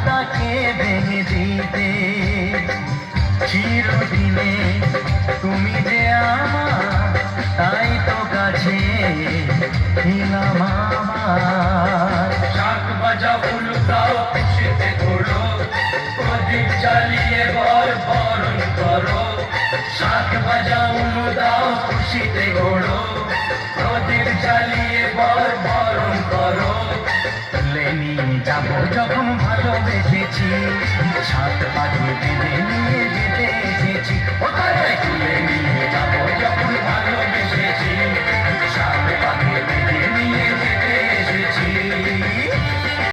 তাকে ভেঙে দিতে। চিরদিনে তুমি যে আমার, তাই তো কাছে ছিলাম আমার। শাক ভাজা উলুদাও খুশিতে ঘোড়ো, প্রদীপ জ্বালিয়ে বরণ করো। শাক ভাজা উলুদাও খুশিতে ঘোড়ো, প্রদীপ জ্বালিয়ে বরণ করো। তুলে নিয়ে যাবো যখন ভালোবেসেছি, সাত পাঁচ